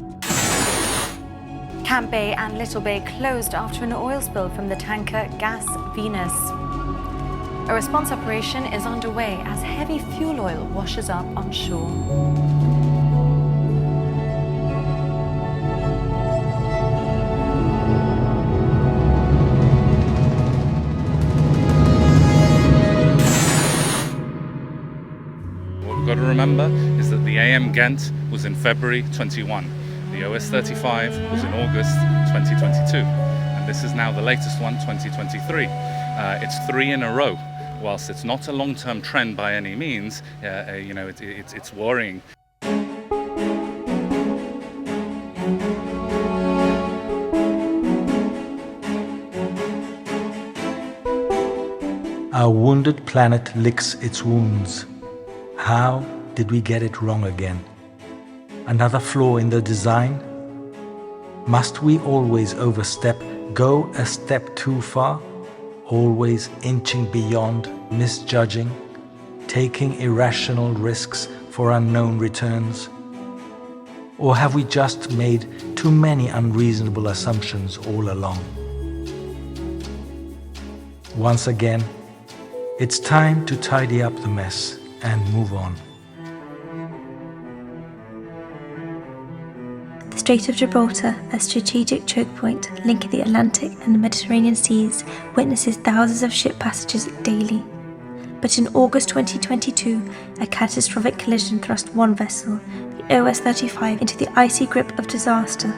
S9: Camp Bay and Little Bay closed after an oil spill from the tanker Gas Venus. A response operation is underway as heavy fuel oil washes up on shore.
S10: What we've got to remember is that the AM Ghent was in February 21. The OS-35 was in August 2022. And this is now the latest one, 2023. It's 3 in a row. Whilst it's not a long-term trend by any means, it's worrying.
S1: Our wounded planet licks its wounds. How did we get it wrong again? Another flaw in the design? Must we always overstep, go a step too far? Always inching beyond, misjudging, taking irrational risks for unknown returns? Or have we just made too many unreasonable assumptions all along? Once again, it's time to tidy up the mess and move on.
S2: The Strait of Gibraltar, a strategic choke point linking the Atlantic and the Mediterranean seas, witnesses thousands of ship passages daily. But in August 2022, a catastrophic collision thrust one vessel, the OS-35, into the icy grip of disaster.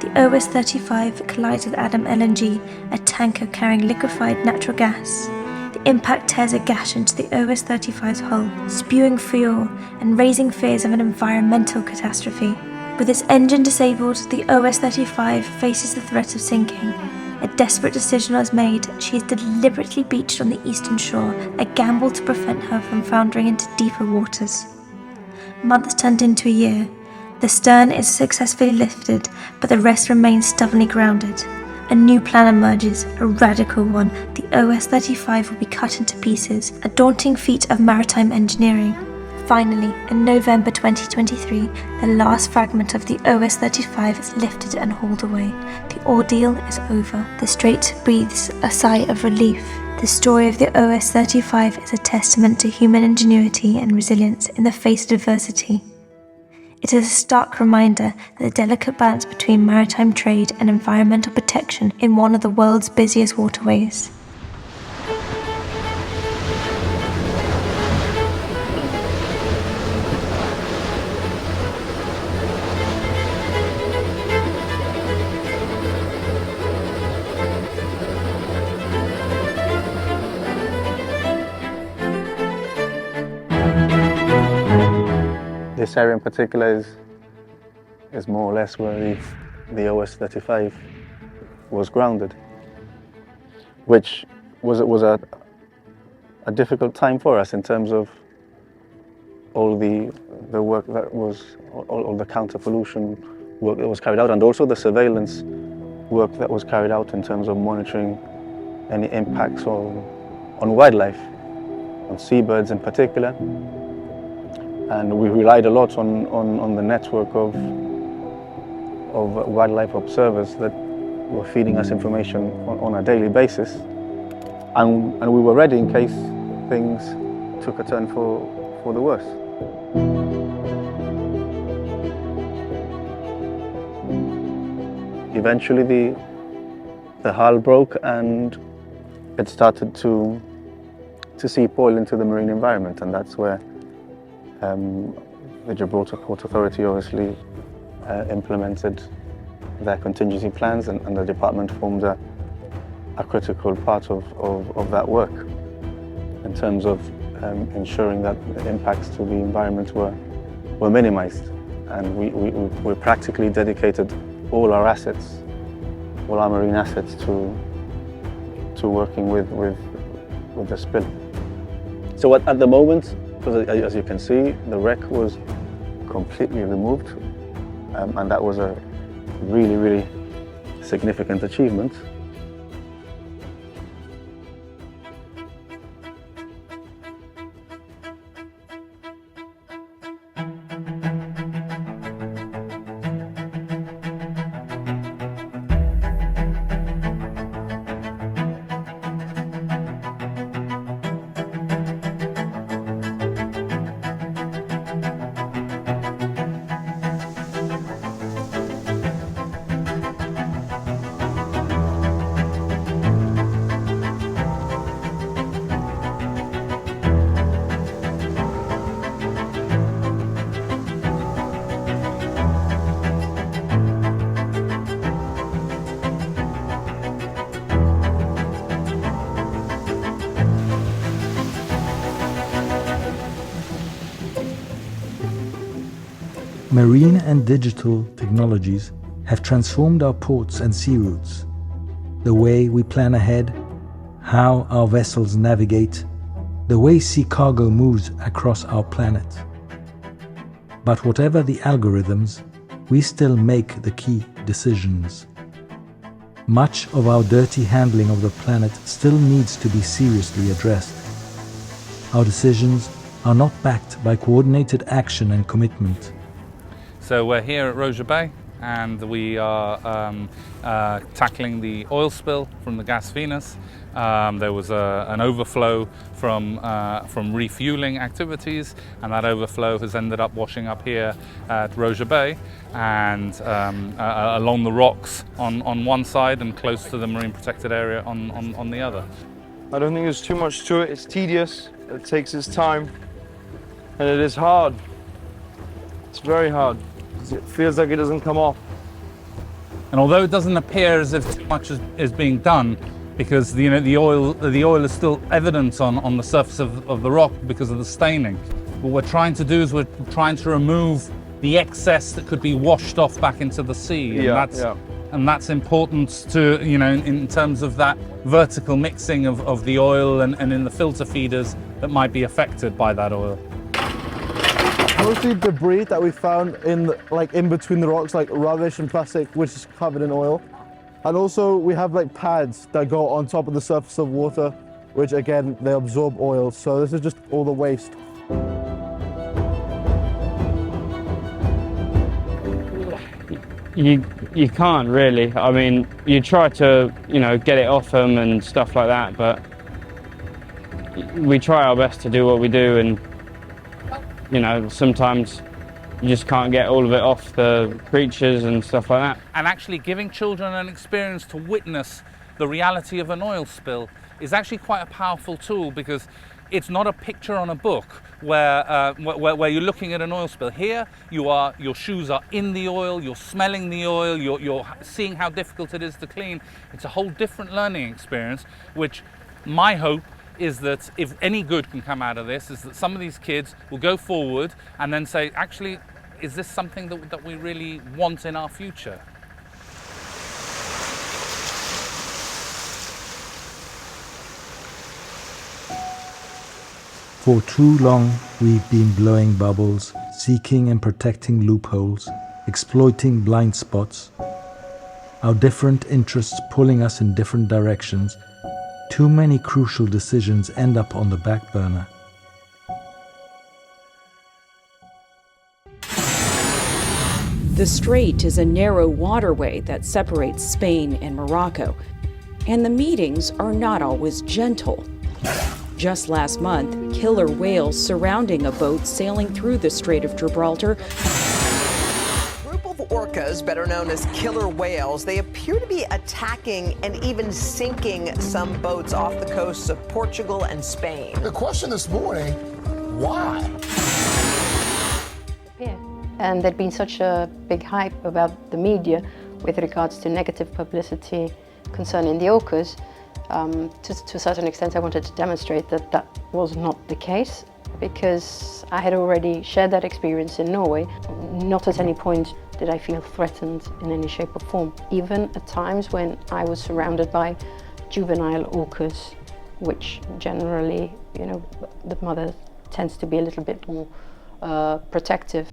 S2: The OS-35 collided with Adam LNG, a tanker carrying liquefied natural gas. The impact tears a gash into the OS-35's hull, spewing fuel and raising fears of an environmental catastrophe. With its engine disabled, the OS-35 faces the threat of sinking. A desperate decision was made. She is deliberately beached on the eastern shore, a gamble to prevent her from foundering into deeper waters. Months turned into a year. The stern is successfully lifted, but the rest remains stubbornly grounded. A new plan emerges, a radical one. The OS-35 will be cut into pieces, a daunting feat of maritime engineering. Finally, in November 2023, the last fragment of the OS-35 is lifted and hauled away. The ordeal is over. The Strait breathes a sigh of relief. The story of the OS-35 is a testament to human ingenuity and resilience in the face of adversity. It is a stark reminder that the delicate balance between maritime trade and environmental protection in one of the world's busiest waterways.
S11: this area in particular is more or less where the OS-35 was grounded, which was a difficult time for us in terms of all the work that was, all the counter-pollution work that was carried out, and also the surveillance work that was carried out in terms of monitoring any impacts on wildlife, on seabirds in particular. And we relied a lot on the network of wildlife observers that were feeding us information on a daily basis. And we were ready in case things took a turn for the worse. Eventually the hull broke and it started to seep oil into the marine environment, and that's where the Gibraltar Port Authority obviously implemented their contingency plans, and the department formed a critical part of that work in terms of ensuring that the impacts to the environment were minimized. And we practically dedicated all our assets, all our marine assets to working with the spill. So at the moment, as you can see, the wreck was completely removed, and that was a really, really significant achievement.
S1: Marine and digital technologies have transformed our ports and sea routes, the way we plan ahead, how our vessels navigate, the way sea cargo moves across our planet. But whatever the algorithms, we still make the key decisions. Much of our dirty handling of the planet still needs to be seriously addressed. Our decisions are not backed by coordinated action and commitment.
S10: So we're here at Roja Bay and we are tackling the oil spill from the gas Venus. There was an overflow from refueling activities, and that overflow has ended up washing up here at Roja Bay and along the rocks on one side and close to the marine protected area on the other.
S12: I don't think there's too much to it. It's tedious, it takes its time, and it is hard. It's very hard. It feels like it doesn't come off.
S10: And although it doesn't appear as if too much is being done, because the oil is still evident on the surface of the rock because of the staining, what we're trying to do is we're trying to remove the excess that could be washed off back into the sea. And that's important to, in terms of that vertical mixing of the oil and in the filter feeders that might be affected by that oil.
S12: Mostly debris that we found in between the rocks, like rubbish and plastic, which is covered in oil. And also we have pads that go on top of the surface of water, which again, they absorb oil. So this is just all the waste.
S14: You can't really. I mean, you try to, get it off them and stuff like that, but we try our best to do what we do, and sometimes you just can't get all of it off the creatures and stuff like that.
S10: And actually giving children an experience to witness the reality of an oil spill is actually quite a powerful tool, because it's not a picture on a book where you're looking at an oil spill. Here, your shoes are in the oil, you're smelling the oil, you're seeing how difficult it is to clean. It's a whole different learning experience, which my hope is that if any good can come out of this, is that some of these kids will go forward and then say, actually, is this something that we really want in our future?
S1: For too long, we've been blowing bubbles, seeking and protecting loopholes, exploiting blind spots. Our different interests pulling us in different directions. Too many crucial decisions end up on the back burner.
S18: The strait is a narrow waterway that separates Spain and Morocco, and the meetings are not always gentle. Just last month, killer whales surrounding a boat sailing through the Strait of Gibraltar.
S20: A group of orcas, better known as killer whales, they appear to be attacking and even sinking some boats off the coasts of Portugal and Spain.
S21: The question this morning, why?
S7: Yeah. And there'd been such a big hype about the media with regards to negative publicity concerning the orcas. To a certain extent, I wanted to demonstrate that that was not the case, because I had already shared that experience in Norway. Not at any point did I feel threatened in any shape or form, even at times when I was surrounded by juvenile orcas, which generally, you know, the mother tends to be a little bit more protective.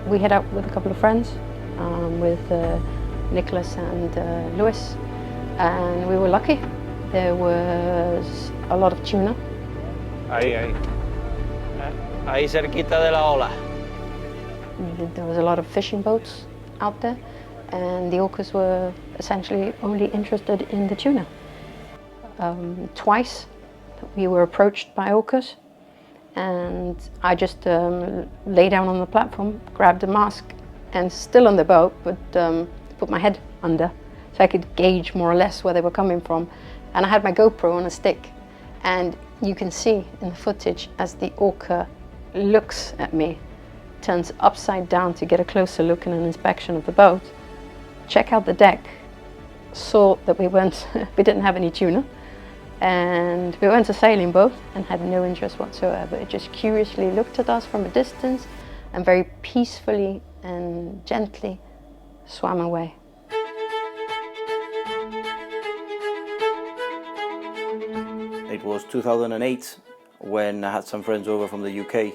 S7: We head out with a couple of friends, with Nicholas and Lewis, and we were lucky. There was a lot of tuna.
S22: Ahí cerquita de la ola.
S7: There was a lot of fishing boats out there, and the orcas were essentially only interested in the tuna. Twice we were approached by orcas, and I just lay down on the platform, grabbed a mask, and still on the boat, but put my head under so I could gauge more or less where they were coming from. And I had my GoPro on a stick, and you can see in the footage as the orca looks at me, turns upside down to get a closer look and an inspection of the boat, check out the deck, saw that we didn't have any tuna, and we weren't a sailing boat and had no interest whatsoever. It just curiously looked at us from a distance and very peacefully and gently swam away.
S22: It was 2008 when I had some friends over from the UK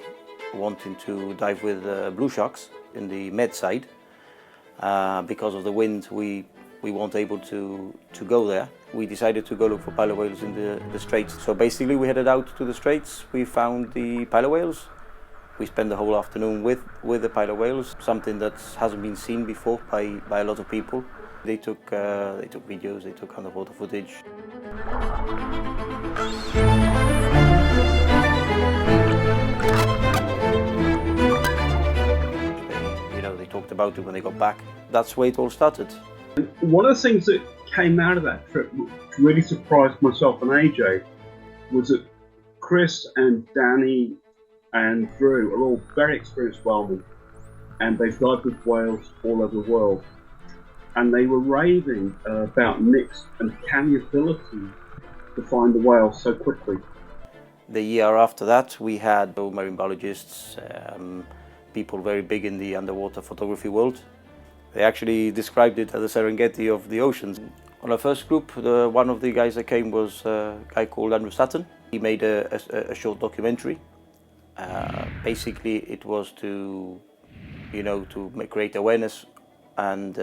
S22: wanting to dive with blue sharks in the med side. Because of the wind, we weren't able to go there. We decided to go look for pilot whales in the Straits. So basically we headed out to the Straits, we found the pilot whales. We spent the whole afternoon with the pilot whales, something that hasn't been seen before by a lot of people. They took videos, they took underwater footage. They talked about it when they got back. That's where it all started.
S23: One of the things that came out of that trip, which really surprised myself and AJ, was that Chris and Danny and Drew are all very experienced whalemen, and they've dived with whales all over the world. And they were raving about Nick's uncanny ability to find the whale so quickly.
S22: The year after that, we had marine biologists, people very big in the underwater photography world. They actually described it as the Serengeti of the oceans. On our first group, one of the guys that came was a guy called Andrew Sutton. He made a short documentary. Basically, it was to create awareness and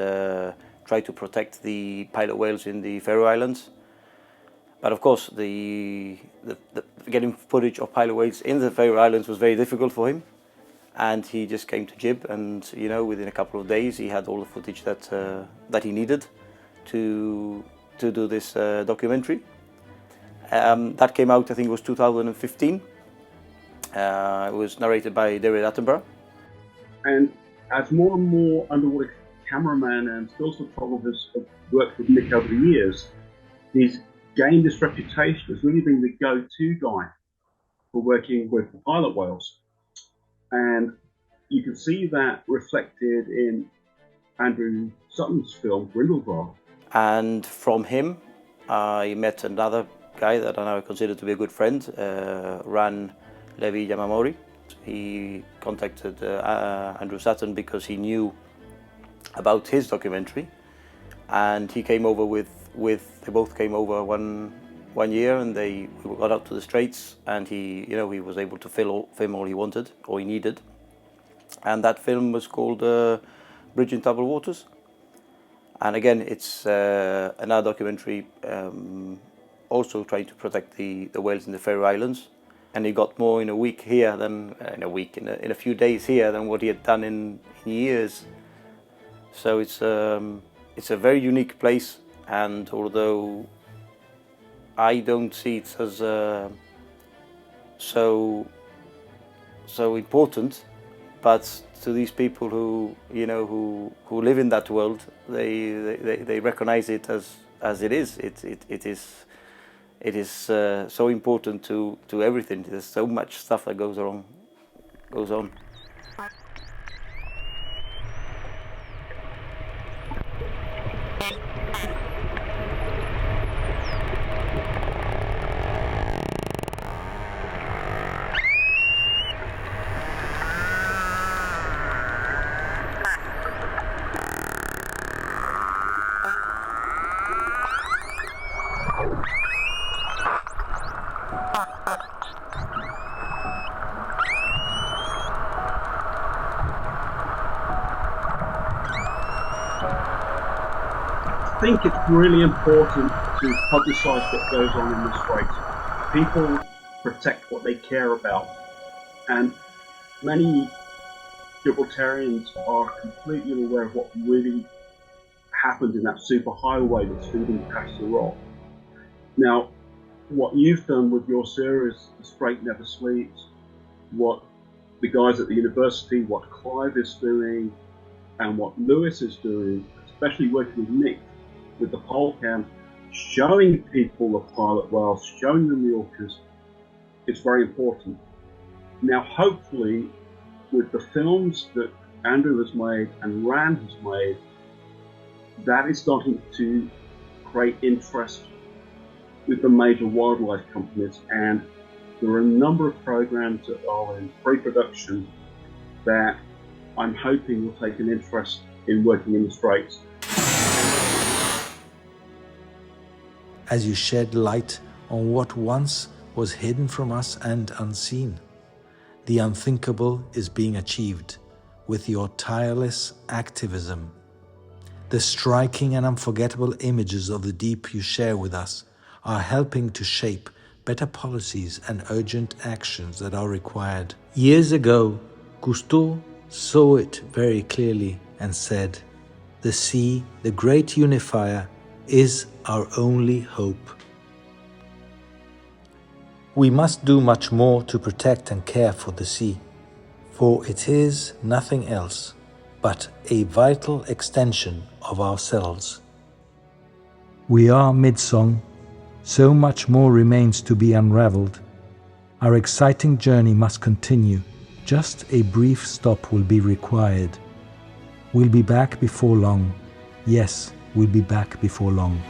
S22: try to protect the pilot whales in the Faroe Islands. But of course, the getting footage of pilot whales in the Faroe Islands was very difficult for him. And he just came to Gib, and within a couple of days he had all the footage that he needed to do this documentary. That came out, I think it was 2015. It was narrated by David Attenborough.
S23: And as more and more underwater cameraman and stills photographers have worked with Nick over the years, he's gained this reputation as really being the go-to guy for working with pilot whales. And you can see that reflected in Andrew Sutton's film, Grindelwald.
S22: And from him, I met another guy that I now consider to be a good friend, Ran Levi Yamamori. He contacted Andrew Sutton because he knew about his documentary, and he came over they both came over one year, and we got out to the Straits, and he was able to film all he wanted or he needed, and that film was called Bridge in Troubled Waters. And again, it's another documentary also trying to protect the whales in the Faroe Islands. And he got more in a week here than in a few days here than what he had done in years. So it's a very unique place, and although I don't see it as so important, but to these people who live in that world, they recognize it as it is. It is so important to everything. There's so much stuff that goes on.
S23: I think it's really important to publicise what goes on in the Straits. People protect what they care about, and many Gibraltarians are completely unaware of what really happened in that superhighway that's feeding past the rock. Now, what you've done with your series, The Strait Never Sleeps, what the guys at the university, what Clive is doing, and what Lewis is doing, especially working with Nick, with the pole cam, showing people the pilot whales, showing them the orcas, it's very important. Now, hopefully, with the films that Andrew has made and Rand has made, that is starting to create interest with the major wildlife companies, and there are a number of programs that are in pre-production that I'm hoping will take an interest in working in the Straits.
S1: As you shed light on what once was hidden from us and unseen, the unthinkable is being achieved with your tireless activism. The striking and unforgettable images of the deep you share with us are helping to shape better policies and urgent actions that are required. Years ago, Cousteau saw it very clearly and said, "The sea, the great unifier, is our only hope." We must do much more to protect and care for the sea, for it is nothing else but a vital extension of ourselves. We are mid-song. So much more remains to be unraveled. Our exciting journey must continue. Just a brief stop will be required. We'll be back before long. Yes, we'll be back before long.